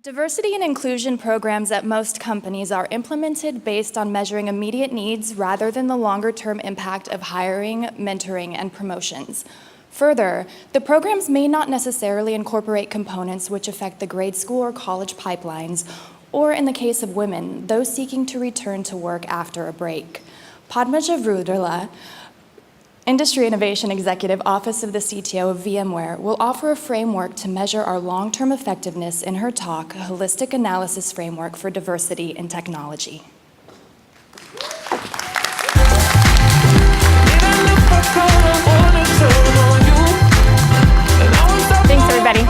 Diversity and inclusion programs at most companies are implemented based on measuring immediate needs rather than the longer-term impact of hiring, mentoring, and promotions. Further, the programs may not necessarily incorporate components which affect the grade school or college pipelines, or in the case of women, those seeking to return to work after a break. Padmaja Vrudhula, Industry Innovation Executive, Office of the CTO of VMware, will offer a framework to measure our long-term effectiveness in her talk, A Holistic Analysis Framework for Diversity in Technology. Thanks, everybody.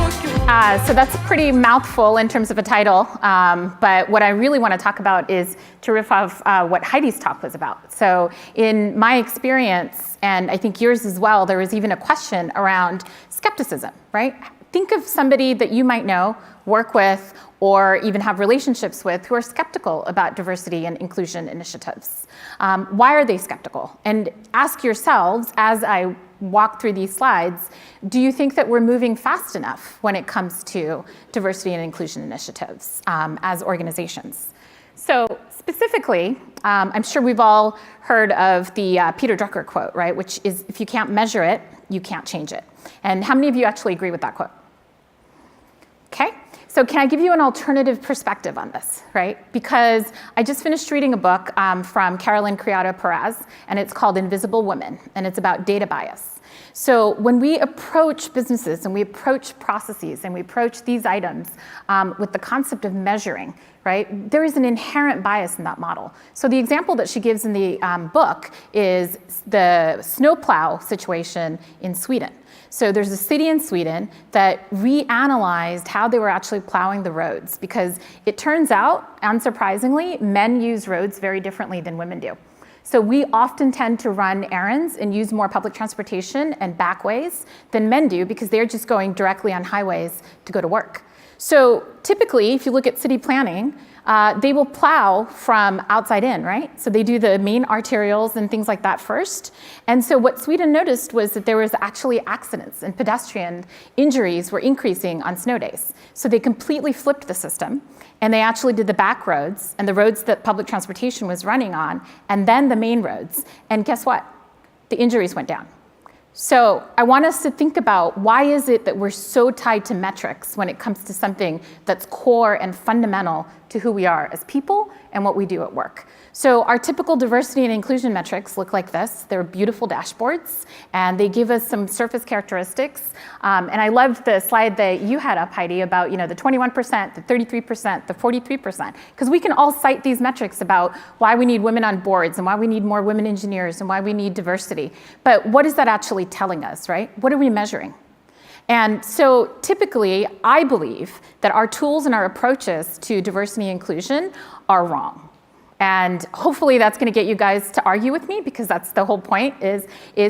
So that's a pretty mouthful in terms of a title, but what I really want to talk about is to riff off what Heidi's talk was about. So in my experience, and I think yours as well, there was even a question around skepticism, right? Think of somebody that you might know, work with, or even have relationships with who are skeptical about diversity and inclusion initiatives. Why are they skeptical? And ask yourselves, as I walk through these slides, do you think that we're moving fast enough when it comes to diversity and inclusion initiatives as organizations? So specifically, I'm sure we've all heard of the Peter Drucker quote, right? Which is, if you can't measure it, you can't change it. And how many of you actually agree with that quote? Okay. So can I give you an alternative perspective on this, right? Because I just finished reading a book from Carolyn Criado Perez, and it's called Invisible Women, and it's about data bias. So when we approach businesses and we approach processes and we approach these items with the concept of measuring, right, there is an inherent bias in that model. So the example that she gives in the book is the snowplow situation in Sweden. So there's a city in Sweden that reanalyzed how they were actually plowing the roads, because it turns out, unsurprisingly, men use roads very differently than women do. So we often tend to run errands and use more public transportation and backways than men do, because they're just going directly on highways to go to work. So typically, if you look at city planning, they will plow from outside in, right? So they do the main arterials and things like that first. And so what Sweden noticed was that there was actually accidents and pedestrian injuries were increasing on snow days. So they completely flipped the system, and they actually did the back roads and the roads that public transportation was running on, and then the main roads. And guess what? The injuries went down. So I want us to think about, why is it that we're so tied to metrics when it comes to something that's core and fundamental to who we are as people and what we do at work? So our typical diversity and inclusion metrics look like this. They're beautiful dashboards, and they give us some surface characteristics. And I loved the slide that you had up, Heidi, about the 21%, the 33%, the 43%, because we can all cite these metrics about why we need women on boards and why we need more women engineers and why we need diversity. But what is that actually telling us, right? What are we measuring? And so typically, I believe that our tools and our approaches to diversity and inclusion are wrong. And hopefully that's going to get you guys to argue with me, because that's the whole point, is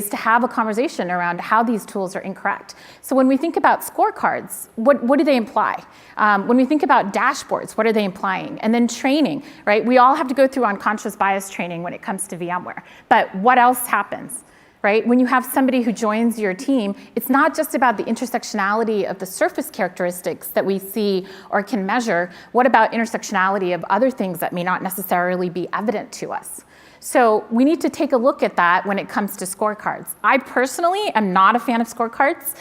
to have a conversation around how these tools are incorrect. So when we think about scorecards, what do they imply? When we think about dashboards, what are they implying? And then training, right? We all have to go through unconscious bias training when it comes to VMware. But what else happens? Right? When you have somebody who joins your team, it's not just about the intersectionality of the surface characteristics that we see or can measure. What about intersectionality of other things that may not necessarily be evident to us? So we need to take a look at that when it comes to scorecards. I personally am not a fan of scorecards,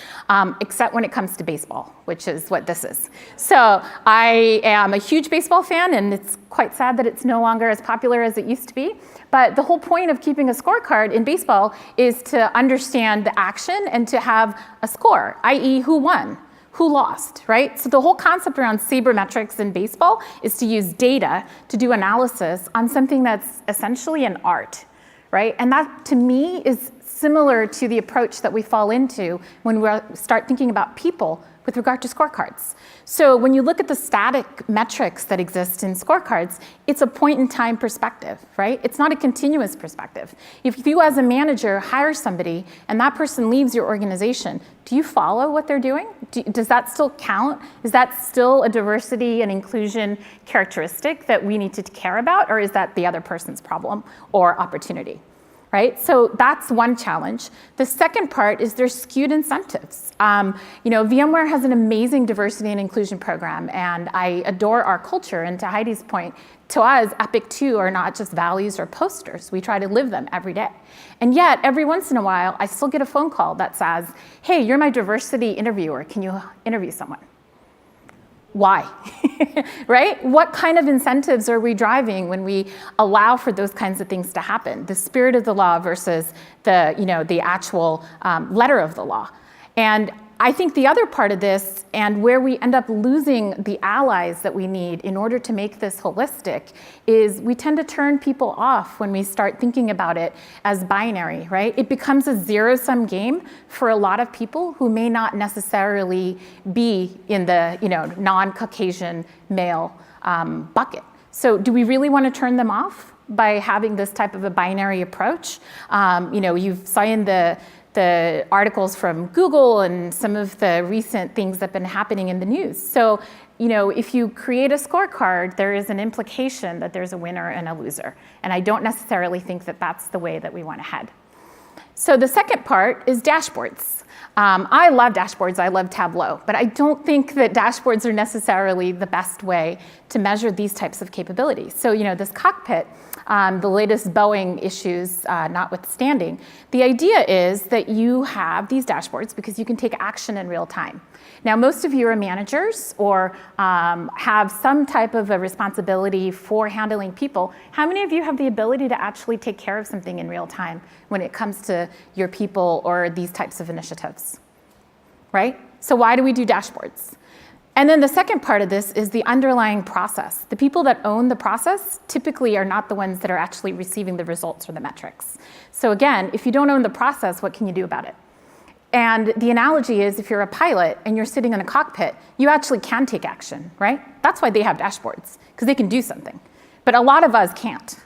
except when it comes to baseball, which is what this is. So I am a huge baseball fan, and it's quite sad that it's no longer as popular as it used to be. But the whole point of keeping a scorecard in baseball is to understand the action and to have a score, i.e. who won, who lost, right? So the whole concept around sabermetrics in baseball is to use data to do analysis on something that's essentially an art, right? And that, to me, is similar to the approach that we fall into when we start thinking about people with regard to scorecards. So when you look at the static metrics that exist in scorecards, it's a point-in-time perspective, right? It's not a continuous perspective. If you as a manager hire somebody and that person leaves your organization, do you follow what they're doing? Does that still count? Is that still a diversity and inclusion characteristic that we need to care about, or is that the other person's problem or opportunity? right? So that's one challenge. The second part is there's skewed incentives. VMware has an amazing diversity and inclusion program, and I adore our culture. And to Heidi's point, to us, Epic 2 are not just values or posters. We try to live them every day. And yet, every once in a while, I still get a phone call that says, hey, you're my diversity interviewer. Can you interview someone? Why, right? What kind of incentives are we driving when we allow for those kinds of things to happen? The spirit of the law versus the actual letter of the law. And I think the other part of this, and where we end up losing the allies that we need in order to make this holistic, is we tend to turn people off when we start thinking about it as binary, right? It becomes a zero-sum game for a lot of people who may not necessarily be in the non-Caucasian male bucket. So do we really want to turn them off by having this type of a binary approach? You've seen the articles from Google and some of the recent things that have been happening in the news. So, if you create a scorecard, there is an implication that there's a winner and a loser. And I don't necessarily think that that's the way that we want to head. So the second part is dashboards. I love dashboards, I love Tableau, but I don't think that dashboards are necessarily the best way to measure these types of capabilities. So, this cockpit, the latest Boeing issues notwithstanding, the idea is that you have these dashboards because you can take action in real time. Now, most of you are managers or have some type of a responsibility for handling people. How many of you have the ability to actually take care of something in real time when it comes to your people or these types of initiatives, right? So why do we do dashboards? And then the second part of this is the underlying process. The people that own the process typically are not the ones that are actually receiving the results or the metrics. So again, if you don't own the process, what can you do about it? And the analogy is if you're a pilot and you're sitting in a cockpit, you actually can take action, right? That's why they have dashboards, because they can do something. But a lot of us can't.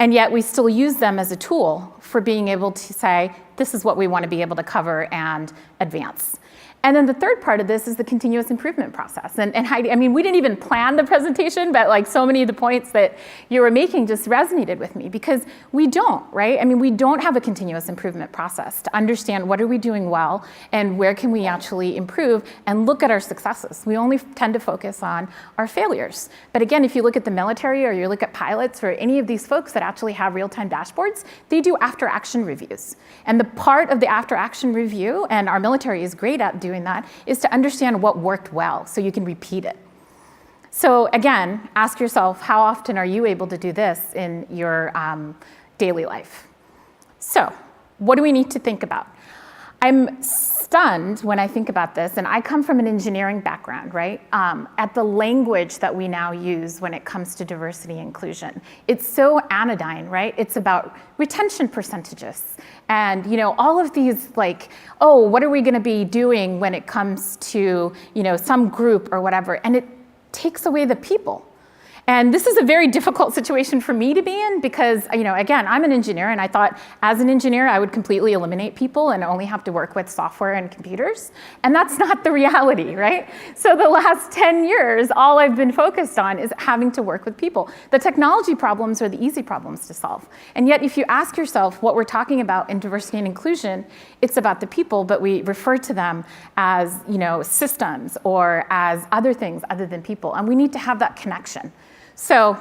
And yet we still use them as a tool for being able to say, this is what we want to be able to cover and advance. And then the third part of this is the continuous improvement process. And Heidi, we didn't even plan the presentation, but so many of the points that you were making just resonated with me because we don't, right? We don't have a continuous improvement process to understand what are we doing well and where can we actually improve and look at our successes. We only tend to focus on our failures. But again, if you look at the military or you look at pilots or any of these folks that actually have real-time dashboards, they do after-action reviews. And the part of the after-action review, and our military is great at doing that, is to understand what worked well so you can repeat it. So again, ask yourself, how often are you able to do this in your daily life? So what do we need to think about? I'm stunned when I think about this, and I come from an engineering background, right? At the language that we now use when it comes to diversity and inclusion. It's so anodyne, right? It's about retention percentages. And all of these what are we gonna be doing when it comes to some group or whatever, and it takes away the people. And this is a very difficult situation for me to be in because, again, I'm an engineer and I thought as an engineer, I would completely eliminate people and only have to work with software and computers. And that's not the reality, right? So the last 10 years, all I've been focused on is having to work with people. The technology problems are the easy problems to solve. And yet, if you ask yourself what we're talking about in diversity and inclusion, it's about the people, but we refer to them as, systems or as other things other than people. And we need to have that connection. So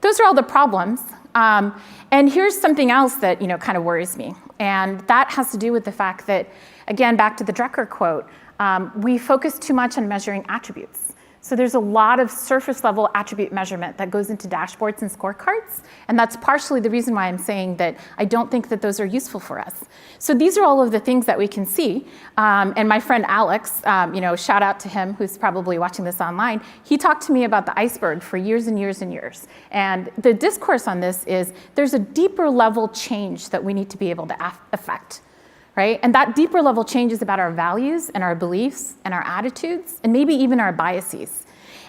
those are all the problems. And here's something else that kind of worries me. And that has to do with the fact that, again, back to the Drucker quote, we focus too much on measuring attributes. So there's a lot of surface level attribute measurement that goes into dashboards and scorecards. And that's partially the reason why I'm saying that I don't think that those are useful for us. So these are all of the things that we can see. And my friend Alex, shout out to him, who's probably watching this online. He talked to me about the iceberg for years and years and years. And the discourse on this is there's a deeper level change that we need to be able to affect. Right? And that deeper level change is about our values and our beliefs and our attitudes and maybe even our biases.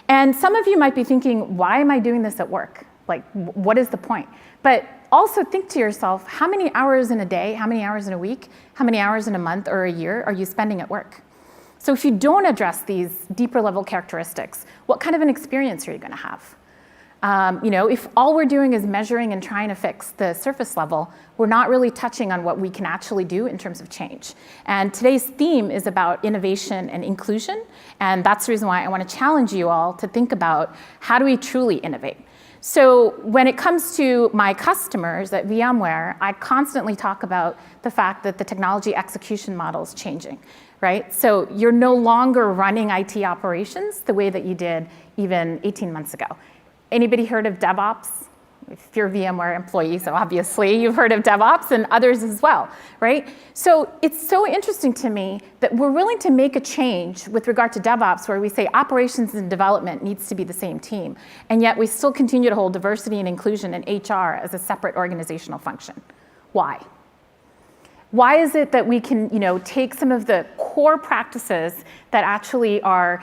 And some of you might be thinking, why am I doing this at work? What is the point? But also think to yourself, how many hours in a day, how many hours in a week, how many hours in a month or a year are you spending at work? So if you don't address these deeper level characteristics, what kind of an experience are you going to have? If all we're doing is measuring and trying to fix the surface level, we're not really touching on what we can actually do in terms of change. And today's theme is about innovation and inclusion, and that's the reason why I want to challenge you all to think about how do we truly innovate. So when it comes to my customers at VMware, I constantly talk about the fact that the technology execution model is changing, right? So you're no longer running IT operations the way that you did even 18 months ago. Anybody heard of DevOps? If you're a VMware employee, so obviously you've heard of DevOps and others as well, right? So it's so interesting to me that we're willing to make a change with regard to DevOps where we say operations and development needs to be the same team, and yet we still continue to hold diversity and inclusion and HR as a separate organizational function. Why? Why is it that we can, take some of the core practices that actually are,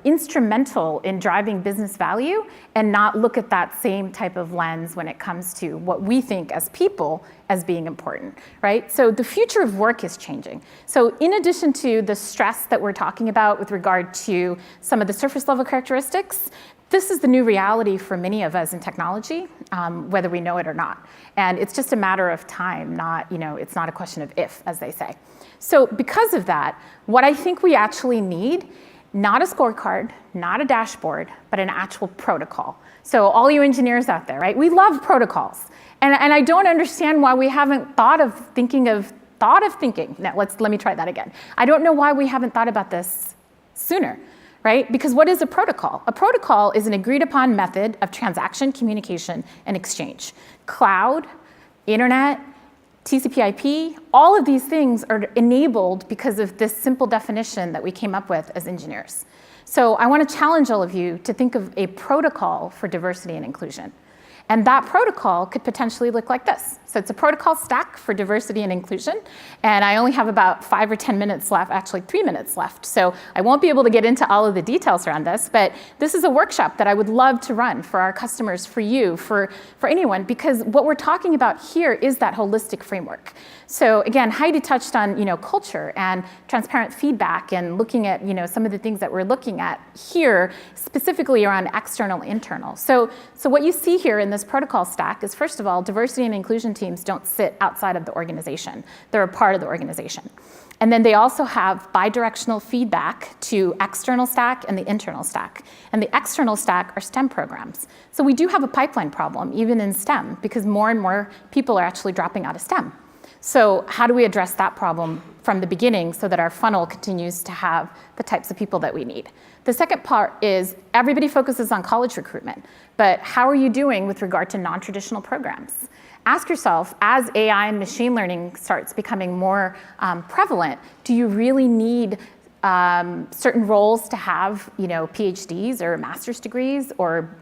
instrumental in driving business value and not look at that same type of lens when it comes to what we think as people as being important, right? So the future of work is changing. So in addition to the stress that we're talking about with regard to some of the surface level characteristics, this is the new reality for many of us in technology, whether we know it or not. And it's just a matter of time, it's not a question of if, as they say. So because of that, what I think we actually need, not a scorecard, not a dashboard, but an actual protocol. So all you engineers out there, right? We love protocols. And I don't understand why we haven't thought of thinking. Now, let me try that again. I don't know why we haven't thought about this sooner. Right? Because what is a protocol? A protocol is an agreed upon method of transaction, communication, and exchange. Cloud, internet, TCP/IP, all of these things are enabled because of this simple definition that we came up with as engineers. So I want to challenge all of you to think of a protocol for diversity and inclusion. And that protocol could potentially look like this. So it's a protocol stack for diversity and inclusion. And I only have about 5 or 10 minutes left, actually 3 minutes left. So I won't be able to get into all of the details around this, but this is a workshop that I would love to run for our customers, for you, for anyone, because what we're talking about here is that holistic framework. So again, Heidi touched on culture and transparent feedback and looking at some of the things that we're looking at here, specifically around external, internal. So what you see here in this protocol stack is, first of all, diversity and inclusion teams don't sit outside of the organization. They're a part of the organization. And then they also have bidirectional feedback to external stack and the internal stack. And the external stack are STEM programs. So we do have a pipeline problem, even in STEM, because more and more people are actually dropping out of STEM. So how do we address that problem from the beginning so that our funnel continues to have the types of people that we need? The second part is everybody focuses on college recruitment, but how are you doing with regard to non-traditional programs? Ask yourself, as AI and machine learning starts becoming more prevalent, do you really need certain roles to have PhDs or master's degrees or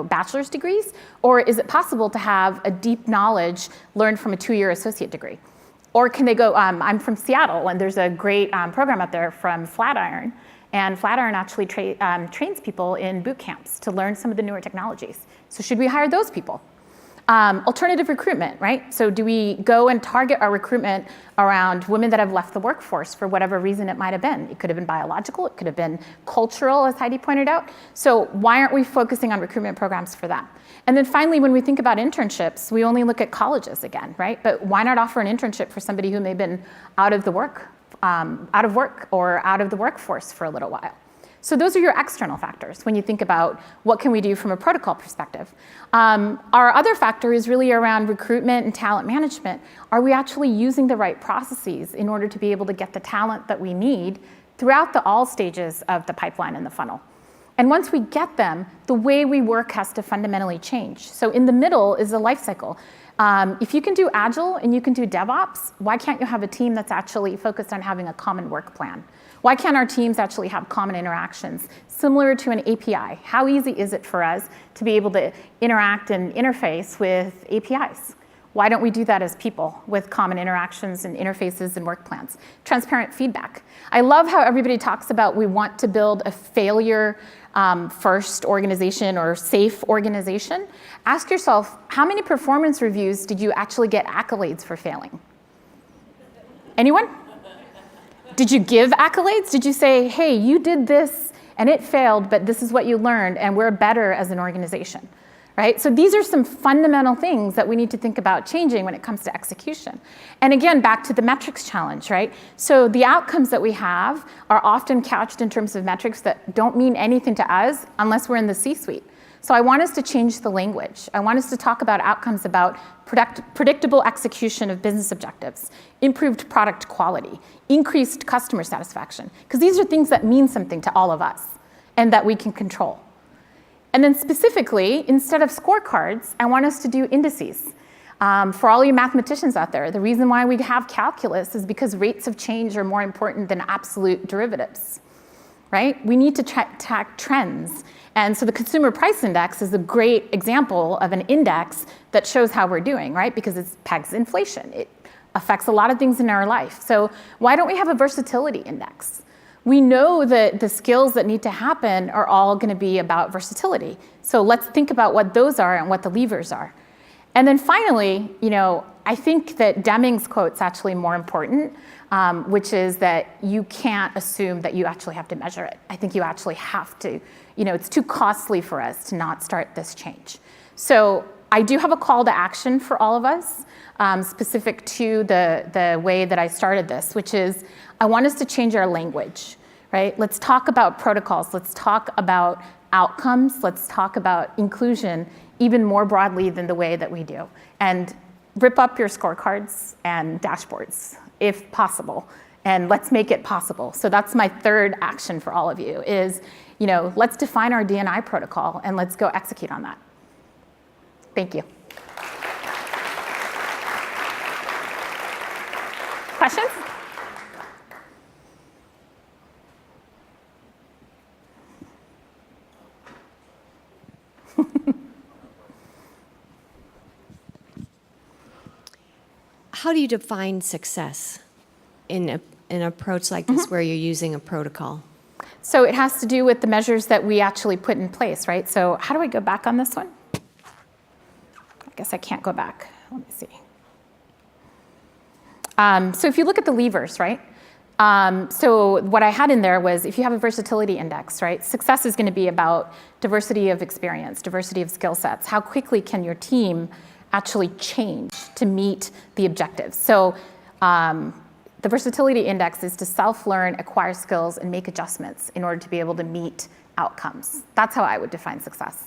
bachelor's degrees? Or is it possible to have a deep knowledge learned from a 2-year associate degree? Or can they go, I'm from Seattle, and there's a great program out there from Flatiron, and Flatiron actually trains people in boot camps to learn some of the newer technologies. So should we hire those people? Alternative recruitment, right? So do we go and target our recruitment around women that have left the workforce for whatever reason it might have been? It could have been biological, it could have been cultural, as Heidi pointed out. So why aren't we focusing on recruitment programs for that? And then finally, when we think about internships, we only look at colleges again, right? But why not offer an internship for somebody who may have been out of work or out of the workforce for a little while? So those are your external factors when you think about what can we do from a protocol perspective. Our other factor is really around recruitment and talent management. Are we actually using the right processes in order to be able to get the talent that we need throughout all stages of the pipeline and the funnel? And once we get them, the way we work has to fundamentally change. So in the middle is the life cycle. If you can do Agile and you can do DevOps, why can't you have a team that's actually focused on having a common work plan? Why can't our teams actually have common interactions similar to an API? How easy is it for us to be able to interact and interface with APIs? Why don't we do that as people with common interactions and interfaces and work plans? Transparent feedback. I love how everybody talks about we want to build a failure first organization or safe organization. Ask yourself, how many performance reviews did you actually get accolades for failing? Anyone? Did you give accolades? Did you say, hey, you did this and it failed, but this is what you learned and we're better as an organization, right? So these are some fundamental things that we need to think about changing when it comes to execution. And again, back to the metrics challenge, right? So the outcomes that we have are often couched in terms of metrics that don't mean anything to us unless we're in the C-suite. So I want us to change the language. I want us to talk about outcomes about predictable execution of business objectives, improved product quality, increased customer satisfaction, because these are things that mean something to all of us and that we can control. And then specifically, instead of scorecards, I want us to do indices. For all you mathematicians out there, the reason why we have calculus is because rates of change are more important than absolute derivatives, right? We need to track trends. And so the consumer price index is a great example of an index that shows how we're doing, right? Because it pegs inflation. It affects a lot of things in our life. So why don't we have a versatility index? We know that the skills that need to happen are all going to be about versatility. So let's think about what those are and what the levers are. And then finally, I think that Deming's quote's actually more important, which is that you can't assume that you actually have to measure it. I think you actually have to, it's too costly for us to not start this change. So I do have a call to action for all of us, specific to the way that I started this, which is I want us to change our language, right? Let's talk about protocols. Let's talk about outcomes. Let's talk about inclusion even more broadly than the way that we do. And rip up your scorecards and dashboards, if possible. And let's make it possible. So that's my third action for all of you is, let's define our D&I protocol and let's go execute on that. Thank you. Questions? How do you define success in an approach like this where you're using a protocol? So it has to do with the measures that we actually put in place, right? So how do I go back on this one? I guess I can't go back. Let me see. So if you look at the levers, right? So what I had in there was if you have a versatility index, right? Success is going to be about diversity of experience, diversity of skill sets. How quickly can your team actually change to meet the objectives? So the versatility index is to self-learn, acquire skills, and make adjustments in order to be able to meet outcomes. That's how I would define success.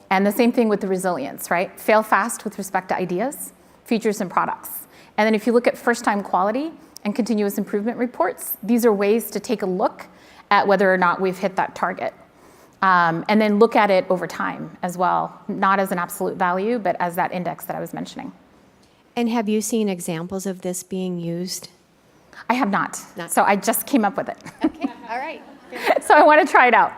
And the same thing with the resilience, right? Fail fast with respect to ideas, features, and products. And then if you look at first-time quality and continuous improvement reports, these are ways to take a look at whether or not we've hit that target. And then look at it over time as well, not as an absolute value, but as that index that I was mentioning. And have you seen examples of this being used? I have not. So I just came up with it. Okay, all right. So I want to try it out.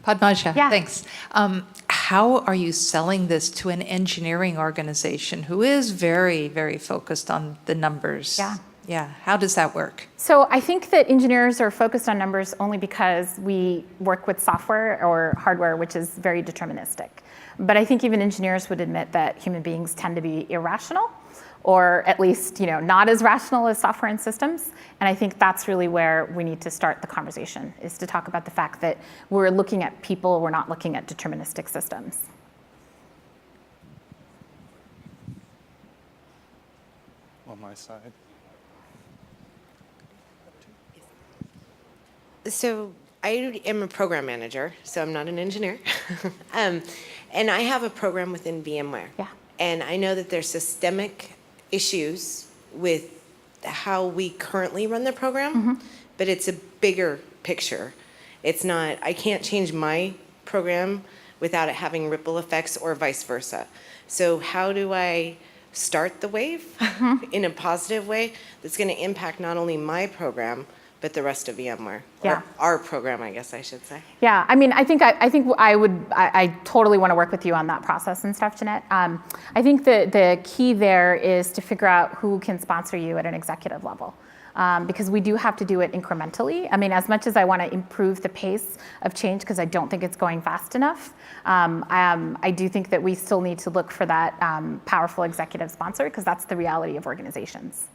Padmaja, Yeah. thanks. How are you selling this to an engineering organization who is very, very focused on the numbers? Yeah. Yeah. How does that work? So I think that engineers are focused on numbers only because we work with software or hardware, which is very deterministic. But I think even engineers would admit that human beings tend to be irrational, or at least not as rational as software and systems. And I think that's really where we need to start the conversation, is to talk about the fact that we're looking at people, we're not looking at deterministic systems. On my side. So I am a program manager, so I'm not an engineer. And I have a program within VMware. Yeah. And I know that there's systemic issues with how we currently run the program, but it's a bigger picture. It's not, I can't change my program without it having ripple effects or vice versa. So how do I start the wave in a positive way that's going to impact not only my program, but the rest of VMware? Yeah. Or our program, I guess I should say. Yeah, I mean, I think I totally want to work with you on that process and stuff, Jeanette. I think the key there is to figure out who can sponsor you at an executive level. Because we do have to do it incrementally. I mean, as much as I want to improve the pace of change, because I don't think it's going fast enough, I do think that we still need to look for that powerful executive sponsor, because that's the reality of organizations.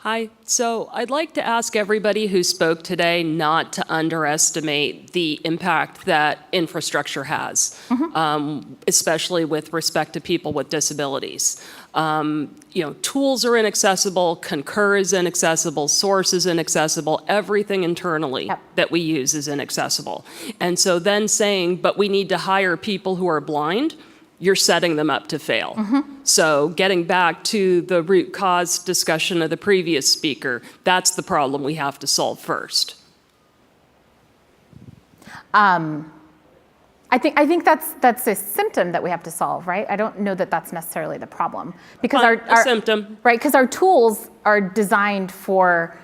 Hi. So I'd like to ask everybody who spoke today not to underestimate the impact that infrastructure has, especially with respect to people with disabilities. Tools are inaccessible, Concur is inaccessible, Source is inaccessible, everything internally that we use is inaccessible. And so then saying, but we need to hire people who are blind, you're setting them up to fail. So getting back to the root cause discussion of the previous speaker, that's the problem we have to solve first. I think that's a symptom that we have to solve, right? I don't know that that's necessarily the problem, because A symptom. right? Because our tools are designed for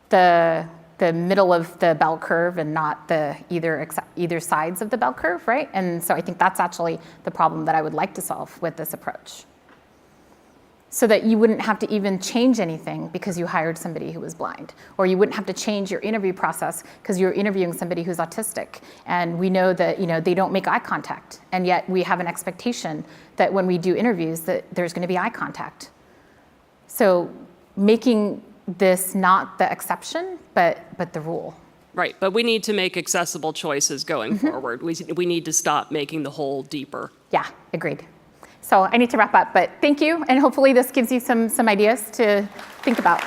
the middle of the bell curve and not the either sides of the bell curve, right? And so I think that's actually the problem that I would like to solve with this approach, so that you wouldn't have to even change anything because you hired somebody who was blind, or you wouldn't have to change your interview process because you're interviewing somebody who's autistic. And we know that they don't make eye contact, and yet we have an expectation that when we do interviews that there's going to be eye contact. So making this not the exception, but the rule. Right, but we need to make accessible choices going forward. We need to stop making the hole deeper. Yeah, agreed. So I need to wrap up, but thank you, and hopefully this gives you some ideas to think about.